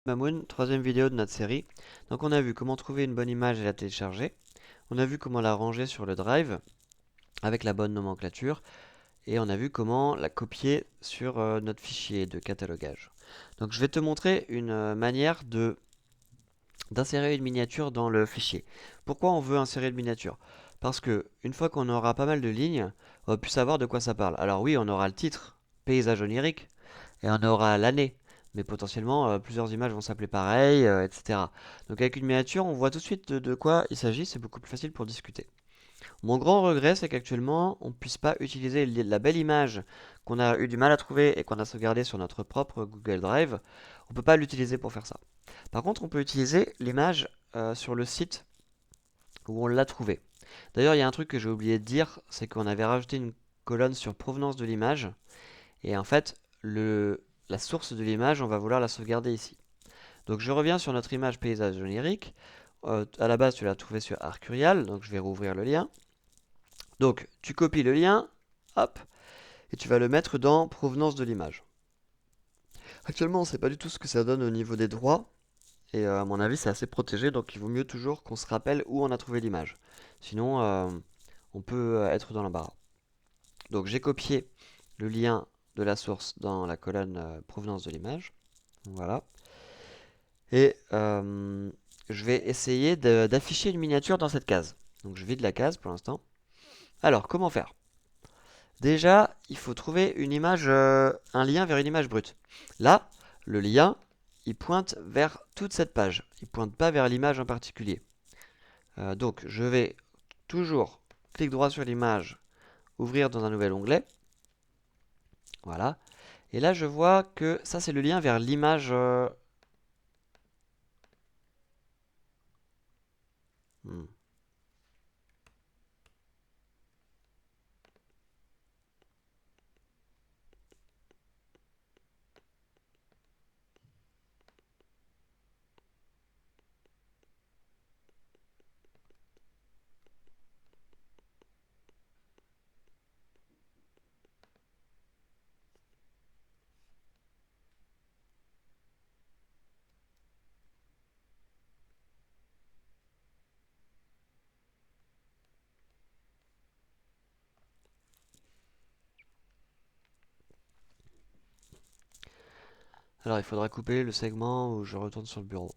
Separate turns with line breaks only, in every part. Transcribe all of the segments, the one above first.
Mamoun, troisième vidéo de notre série. Donc on a vu comment trouver une bonne image et la télécharger. On a vu comment la ranger sur le drive avec la bonne nomenclature. Et on a vu comment la copier sur notre fichier de catalogage. Donc je vais te montrer une manière d'insérer une miniature dans le fichier. Pourquoi on veut insérer une miniature? Parce que une fois qu'on aura pas mal de lignes, on va plus savoir de quoi ça parle. Alors oui, on aura le titre, paysage onirique, et on aura l'année. Mais potentiellement, plusieurs images vont s'appeler pareil, etc. Donc avec une miniature, on voit tout de suite de quoi il s'agit, c'est beaucoup plus facile pour discuter. Mon grand regret, c'est qu'actuellement, on ne puisse pas utiliser la belle image qu'on a eu du mal à trouver et qu'on a sauvegardée sur notre propre Google Drive. On ne peut pas l'utiliser pour faire ça. Par contre, on peut utiliser l'image sur le site où on l'a trouvée. D'ailleurs, il y a un truc que j'ai oublié de dire, c'est qu'on avait rajouté une colonne sur provenance de l'image. Et en fait, la source de l'image, on va vouloir la sauvegarder ici. Donc je reviens sur notre image paysage onirique. À la base, tu l'as trouvé sur Arcurial, donc je vais rouvrir le lien. Donc tu copies le lien, hop, et tu vas le mettre dans provenance de l'image. Actuellement, on ne sait pas du tout ce que ça donne au niveau des droits, et à mon avis, c'est assez protégé, donc il vaut mieux toujours qu'on se rappelle où on a trouvé l'image. Sinon, on peut être dans l'embarras. Donc j'ai copié le lien de la source dans la colonne provenance de l'image. Voilà. Et je vais essayer d'afficher une miniature dans cette case. Donc je vide la case pour l'instant. Alors, comment faire? Déjà, il faut trouver une image, un lien vers une image brute. Là, le lien, il pointe vers toute cette page. Il ne pointe pas vers l'image en particulier. Donc, je vais toujours clic droit sur l'image, ouvrir dans un nouvel onglet. Voilà. Et là, je vois que ça, c'est le lien vers l'image. Hmm. Alors, il faudra couper le segment où je retourne sur le bureau.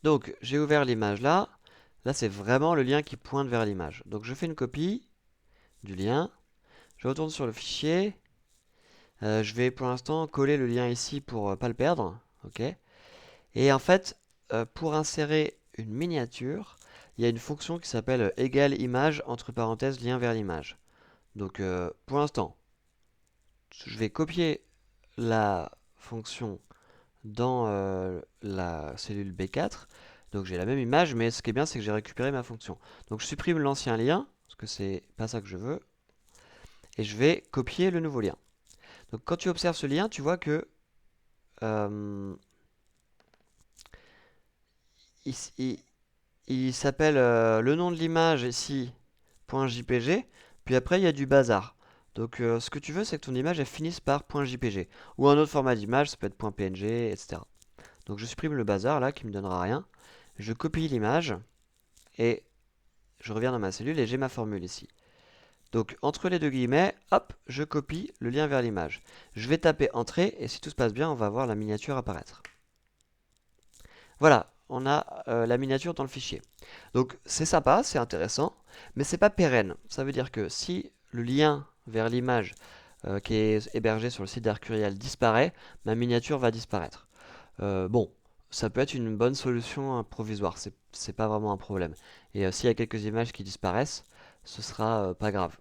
Donc, j'ai ouvert l'image là. Là, c'est vraiment le lien qui pointe vers l'image. Donc, je fais une copie du lien. Je retourne sur le fichier. Je vais pour l'instant coller le lien ici pour pas le perdre. Ok. Et en fait, pour insérer une miniature, il y a une fonction qui s'appelle égale image entre parenthèses lien vers l'image. Donc, pour l'instant, je vais copier la fonction dans la cellule B4. Donc j'ai la même image, mais ce qui est bien, c'est que j'ai récupéré ma fonction. Donc je supprime l'ancien lien, parce que c'est pas ça que je veux, et je vais copier le nouveau lien. Donc quand tu observes ce lien, tu vois que euh, il, il- il s'appelle le nom de l'image ici .jpg, puis après il y a du bazar. Donc ce que tu veux, c'est que ton image elle finisse par .jpg, ou un autre format d'image, ça peut être .png, etc. Donc je supprime le bazar là qui me donnera rien. Je copie l'image et je reviens dans ma cellule et j'ai ma formule ici. Donc entre les deux guillemets, hop, je copie le lien vers l'image. Je vais taper entrée et si tout se passe bien, on va voir la miniature apparaître. Voilà, on a la miniature dans le fichier. Donc c'est sympa, c'est intéressant, mais c'est pas pérenne. Ça veut dire que si le lien vers l'image qui est hébergé sur le site d'Arcurial disparaît, ma miniature va disparaître. Bon, ça peut être une bonne solution provisoire, c'est pas vraiment un problème. Et s'il y a quelques images qui disparaissent, ce sera pas grave.